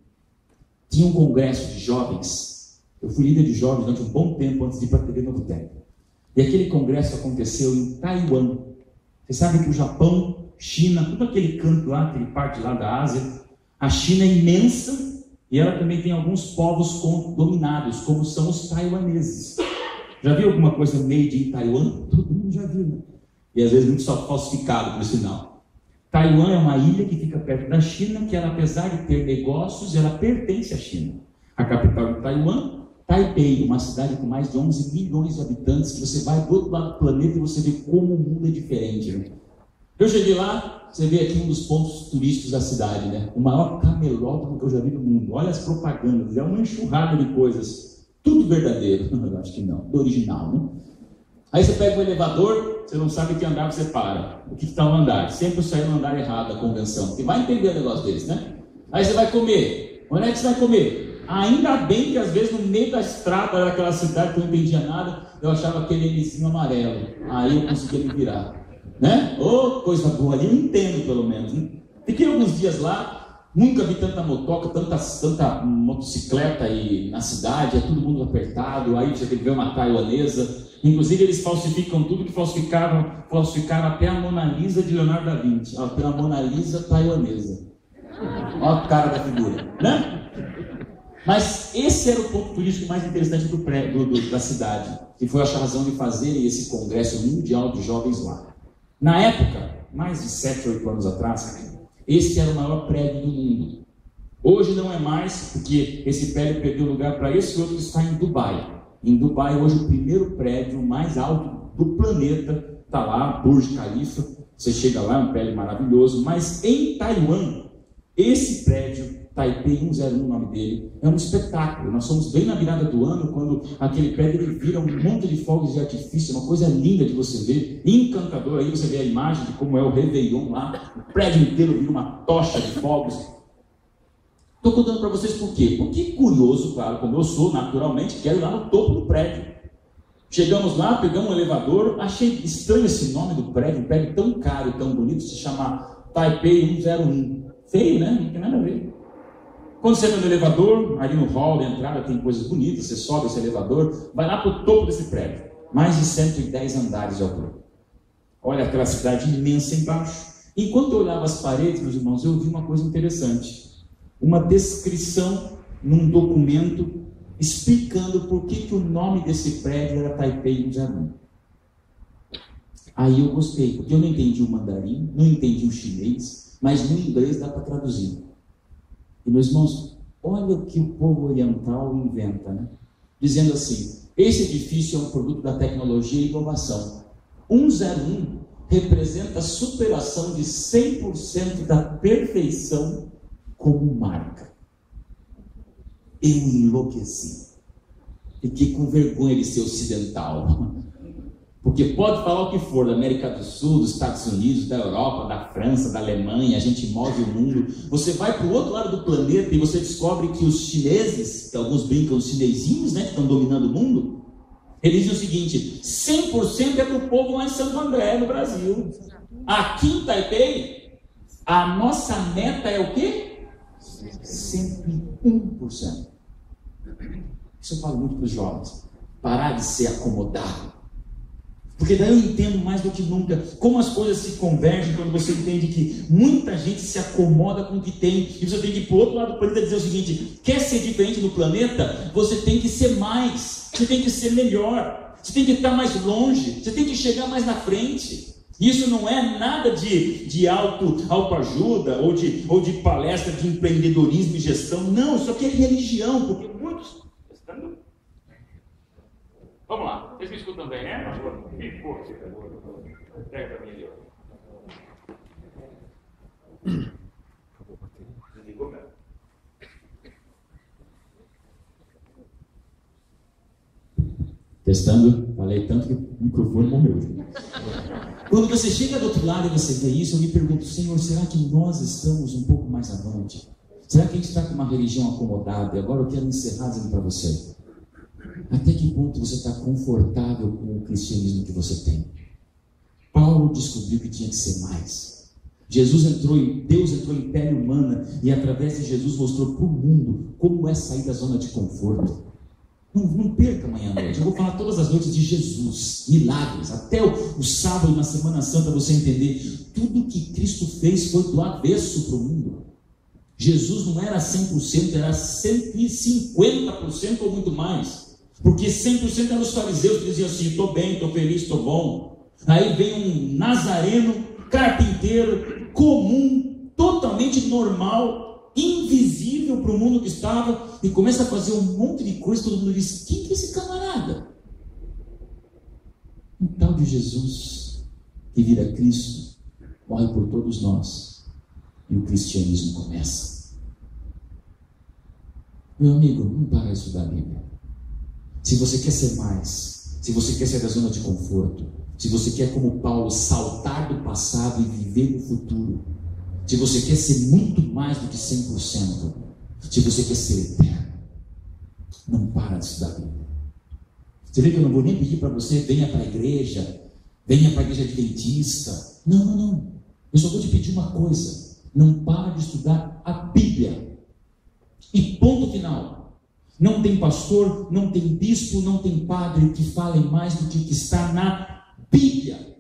Tinha um congresso de jovens. Eu fui líder de jovens durante um bom tempo antes de ir para a TV Novo Tempo. E aquele congresso aconteceu em Taiwan. Vocês sabem que o Japão, China, tudo aquele canto lá, aquele parte lá da Ásia, a China é imensa e ela também tem alguns povos dominados, como são os taiwaneses. Já viu alguma coisa made in Taiwan? Todo mundo já viu, né? E às vezes muito só falsificado, por sinal. Taiwan é uma ilha que fica perto da China, que ela, apesar de ter negócios, ela pertence à China. A capital de Taiwan, Taipei, uma cidade com mais de 11 milhões de habitantes, que você vai do outro lado do planeta e você vê como o mundo é diferente, né? Eu cheguei lá, você vê aqui um dos pontos turísticos da cidade, né? O maior camelódromo que eu já vi no mundo. Olha as propagandas, é uma enxurrada de coisas. Tudo verdadeiro. Eu acho que não, do original, né? Aí você pega o elevador, você não sabe que andar você para. O que está no andar? Sempre sai no andar errado da convenção. Você vai entender o negócio deles, né? Aí você vai comer. Onde é que você vai comer? Ainda bem que às vezes no meio da estrada daquela cidade que eu não entendia nada, eu achava aquele Mzinho amarelo. Aí eu conseguia me virar. Né? Oh, coisa boa, ali eu entendo pelo menos, né? Fiquei alguns dias lá, nunca vi tanta motoca, tanta motocicleta aí na cidade, é todo mundo apertado. Aí você tem que ver uma taiwanesa, inclusive eles falsificam tudo que falsificaram até a Mona Lisa de Leonardo da Vinci, até a Mona Lisa taiwanesa. Olha a cara da figura, né? Mas esse era o ponto turístico mais interessante da cidade, que foi a razão de fazerem esse congresso mundial de jovens lá. Na época, mais de 7 ou 8 anos atrás, esse era o maior prédio do mundo. Hoje não é mais, porque esse prédio perdeu lugar para esse outro que está em Dubai. Em Dubai, hoje, o primeiro prédio mais alto do planeta está lá, Burj Khalifa. Você chega lá, é um prédio maravilhoso. Mas em Taiwan, esse prédio, Taipei 101, o nome dele, é um espetáculo. Nós somos bem na virada do ano, quando aquele prédio ele vira um monte de fogos de artifício, uma coisa linda de você ver, encantador. Aí você vê a imagem de como é o Réveillon lá, o prédio inteiro vira uma tocha de fogos. Estou contando para vocês por quê? Porque curioso, claro, como eu sou, naturalmente, quero ir lá no topo do prédio. Chegamos lá, pegamos um elevador, achei estranho esse nome do prédio, um prédio tão caro e tão bonito, se chama Taipei 101. Feio, né? Não tem nada a ver. Quando você entra no elevador, ali no hall da entrada tem coisas bonitas, você sobe esse elevador, vai lá para o topo desse prédio, mais de 110 andares de altura. Olha aquela cidade imensa embaixo. Enquanto eu olhava as paredes, meus irmãos, eu vi uma coisa interessante. Uma descrição num documento explicando por que o nome desse prédio era Taipei 101. Aí eu gostei, porque eu não entendi o mandarim, não entendi o chinês, mas no inglês dá para traduzir. E meus irmãos, olha o que o povo oriental inventa, né? Dizendo assim, esse edifício é um produto da tecnologia e inovação. 101 representa a superação de 100% da perfeição como marca. Eu enlouqueci. Fiquei com vergonha de ser ocidental. Porque pode falar o que for, da América do Sul, dos Estados Unidos, da Europa, da França, da Alemanha, a gente move o mundo. Você vai para o outro lado do planeta e você descobre que os chineses, que alguns brincam, os chinesinhos, né, que estão dominando o mundo, eles dizem o seguinte, 100% é do povo lá em Santo André, no Brasil. Aqui em Taipei, a nossa meta é o quê? 101%. Isso eu falo muito para os jovens. Parar de ser acomodado. Porque daí eu entendo mais do que nunca como as coisas se convergem quando você entende que muita gente se acomoda com o que tem. E você tem que ir para o outro lado do planeta dizer o seguinte, quer ser diferente do planeta? Você tem que ser mais, você tem que ser melhor, você tem que estar mais longe, você tem que chegar mais na frente. Isso não é nada de autoajuda ou de palestra de empreendedorismo e gestão. Não, isso aqui é religião, porque muitos... Vamos lá, vocês me escutam bem, né? Pega para mim ali. Desligou mesmo. Testando, falei tanto que o microfone morreu. Quando você chega do outro lado e você vê isso, eu me pergunto, Senhor, será que nós estamos um pouco mais avante? Será que a gente está com uma religião acomodada? E agora eu quero encerrar dizendo para você. Até que ponto você está confortável com o cristianismo que você tem? Paulo descobriu que tinha que ser mais. Deus entrou em pele humana e através de Jesus mostrou para o mundo como é sair da zona de conforto. Não perca amanhã à noite. Eu vou falar todas as noites de Jesus, milagres, até o sábado na Semana Santa você entender tudo que Cristo fez foi do avesso para o mundo. Jesus não era 100%, era 150% ou muito mais. Porque 100% eram os fariseus que diziam assim: estou bem, estou feliz, estou bom. Aí vem um nazareno, carpinteiro, comum, totalmente normal, invisível para o mundo que estava, e começa a fazer um monte de coisa. Todo mundo diz: quem que é esse camarada? Um tal de Jesus, que vira Cristo, morre por todos nós, e o cristianismo começa. Meu amigo, não para de estudar a Bíblia. Se você quer ser mais, se você quer sair da zona de conforto, se você quer, como Paulo, saltar do passado e viver no futuro, se você quer ser muito mais do que 100%, se você quer ser eterno, não para de estudar a Bíblia. Você vê que eu não vou nem pedir para você: venha para a igreja adventista. Não. Eu só vou te pedir uma coisa: não para de estudar a Bíblia. E ponto final. Não tem pastor, não tem bispo, não tem padre que falem mais do que o que está na Bíblia.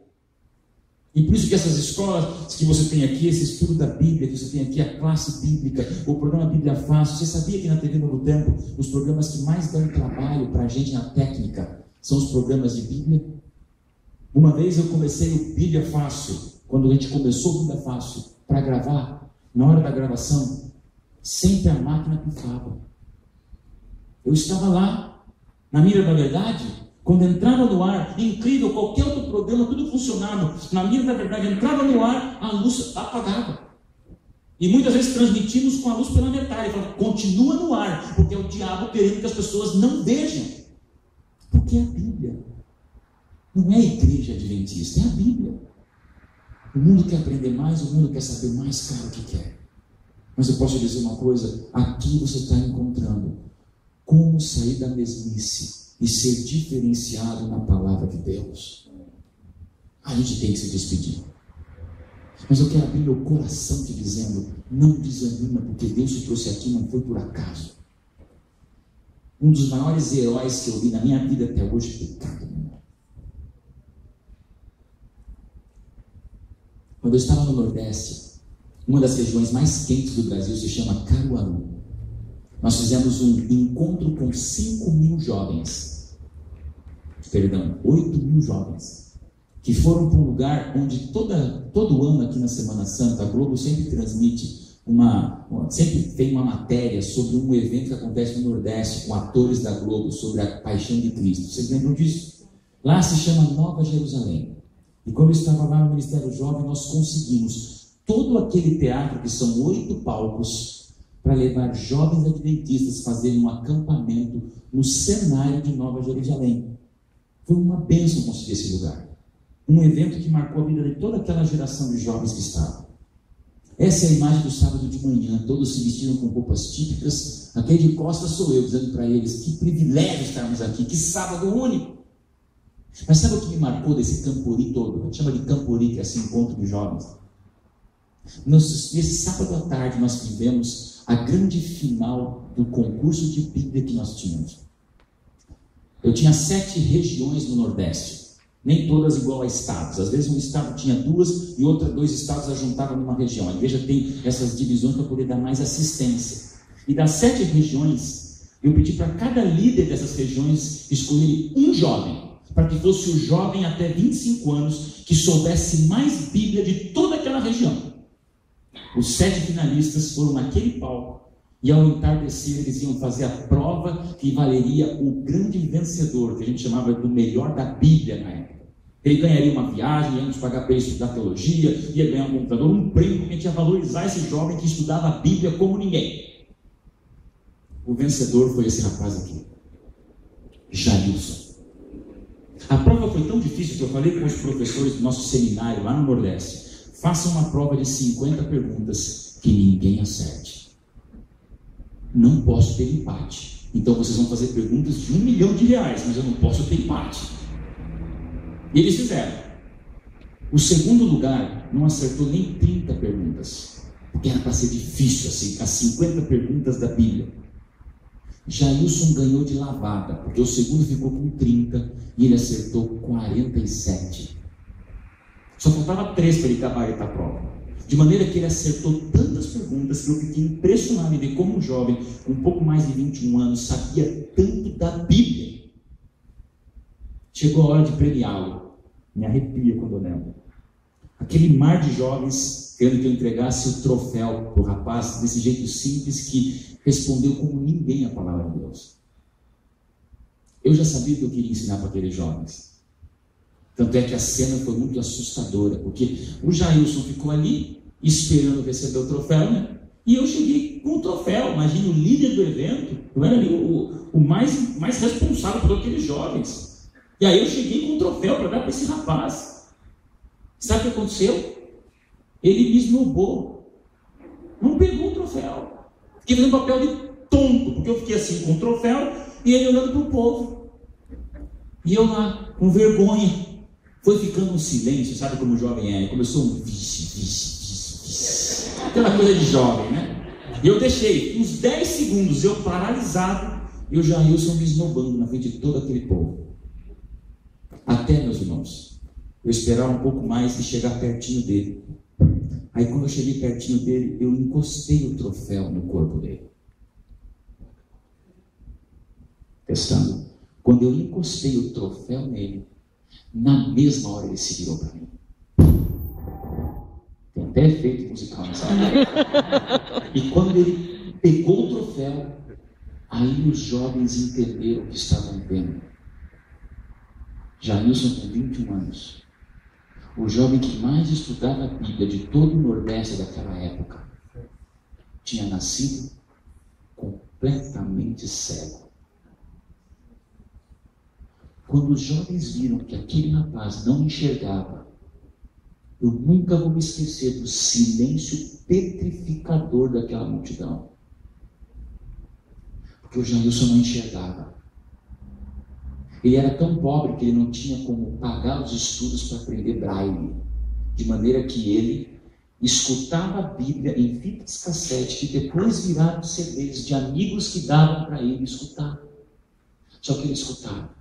E por isso que essas escolas que você tem aqui, esse estudo da Bíblia, que você tem aqui a classe bíblica, o programa Bíblia Fácil. Você sabia que na TV Novo Tempo, os programas que mais dão trabalho para a gente na técnica são os programas de Bíblia? Uma vez eu comecei o Bíblia Fácil, quando a gente começou o Bíblia Fácil, para gravar, na hora da gravação, sempre a máquina pifava. Eu estava lá, na mira da verdade, quando entrava no ar, incrível, qualquer outro programa, tudo funcionava. Na mira da verdade, entrava no ar, a luz apagava. E muitas vezes transmitimos com a luz pela metade. Falava: continua no ar, porque é o diabo querendo que as pessoas não vejam. Porque é a Bíblia. Não é a igreja adventista, é a Bíblia. O mundo quer aprender mais, o mundo quer saber mais, claro que quer. Mas eu posso dizer uma coisa: aqui você está encontrando como sair da mesmice e ser diferenciado na palavra de Deus. A gente tem que se despedir. Mas eu quero abrir meu coração te dizendo: não desanima, porque Deus te trouxe aqui, não foi por acaso. Um dos maiores heróis que eu vi na minha vida até hoje foi Pecado. Quando eu estava no Nordeste, uma das regiões mais quentes do Brasil se chama Caruaru. Nós fizemos um encontro com 8.000 jovens, que foram para um lugar onde todo ano aqui na Semana Santa, a Globo sempre transmite sempre tem uma matéria sobre um evento que acontece no Nordeste, com atores da Globo, sobre a Paixão de Cristo. Vocês lembram disso? Lá se chama Nova Jerusalém. E quando eu estava lá no Ministério Jovem, nós conseguimos todo aquele teatro, que são 8 palcos, para levar jovens adventistas a fazerem um acampamento no cenário de Nova Jerusalém. Foi uma bênção conseguir esse lugar. Um evento que marcou a vida de toda aquela geração de jovens que estavam. Essa é a imagem do sábado de manhã. Todos se vestiram com roupas típicas. Aquele de costas sou eu, dizendo para eles: que privilégio estarmos aqui, que sábado único. Mas sabe o que me marcou desse Campori todo? A gente chama de Campori, que é esse encontro de jovens. Nesse sábado à tarde nós tivemos a grande final do concurso de Bíblia que nós tínhamos. Eu tinha 7 regiões no Nordeste, nem todas igual a estados. Às vezes um estado tinha 2 e 2 estados ajuntavam numa região. A igreja tem essas divisões para poder dar mais assistência. E das 7 regiões, eu pedi para cada líder dessas regiões escolher um jovem, para que fosse o jovem até 25 anos que soubesse mais Bíblia de toda aquela região. Os 7 finalistas foram naquele palco, e ao entardecer eles iam fazer a prova que valeria o grande vencedor, que a gente chamava do melhor da Bíblia na época. Ele ganharia uma viagem, íamos pagar para ele estudar teologia, ia ganhar um computador, um prêmio, que a gente ia valorizar esse jovem que estudava a Bíblia como ninguém. O vencedor foi esse rapaz aqui, Jailson. A prova foi tão difícil que eu falei com os professores do nosso seminário lá no Nordeste: faça uma prova de 50 perguntas que ninguém acerte. Não posso ter empate. Então vocês vão fazer perguntas de R$1 milhão, mas eu não posso ter empate. E eles fizeram. O segundo lugar não acertou nem 30 perguntas, porque era para ser difícil, assim, as 50 perguntas da Bíblia. Jailson ganhou de lavada, porque o segundo ficou com 30 e ele acertou 47. Só faltava 3 para ele gabaritar a prova. De maneira que ele acertou tantas perguntas que eu fiquei impressionado em ver como um jovem com um pouco mais de 21 anos sabia tanto da Bíblia. Chegou a hora de premiá-lo. Me arrepia quando eu lembro. Aquele mar de jovens querendo que eu entregasse o troféu para o rapaz, desse jeito simples, que respondeu como ninguém a palavra de Deus. Eu já sabia o que eu queria ensinar para aqueles jovens. Tanto é que a cena foi muito assustadora, porque o Jailson ficou ali, esperando receber o troféu, né? E eu cheguei com o troféu. Imagina, o líder do evento, eu era ali o mais responsável por aqueles jovens. E aí eu cheguei com o troféu para dar para esse rapaz. Sabe o que aconteceu? Ele me esnobou. Não pegou o troféu. Fiquei fazendo papel de tonto, porque eu fiquei assim com o troféu e ele olhando para o povo. E eu lá, com vergonha. Foi ficando um silêncio, sabe como o jovem é? Começou um vixe. Aquela coisa de jovem, né? E eu deixei uns 10 segundos, eu paralisado, e o Jailson me esnobando na frente de todo aquele povo. Até, meus irmãos, eu esperava um pouco mais e chegar pertinho dele. Aí quando eu cheguei pertinho dele, eu encostei o troféu no corpo dele. Testando. Quando eu encostei o troféu nele, na mesma hora ele se virou para mim. Tem até efeito musical nessa hora. E quando ele pegou o troféu, aí os jovens entenderam o que estavam vendo. Jailson com 21 anos. O jovem que mais estudava a Bíblia de todo o Nordeste daquela época, tinha nascido completamente cego. Quando os jovens viram que aquele rapaz não enxergava, eu nunca vou me esquecer do silêncio petrificador daquela multidão. Porque o Jailson não enxergava. Ele era tão pobre que ele não tinha como pagar os estudos para aprender braille. De maneira que ele escutava a Bíblia em fitas cassete, que depois viraram CDs de amigos que davam para ele escutar. Só que ele escutava.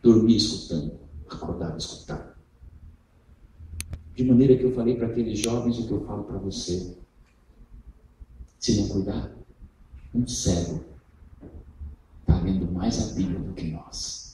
Dormia escutando, acordava escutando. De maneira que eu falei para aqueles jovens o que eu falo para você. Se não cuidar, um cego está lendo mais a Bíblia do que nós.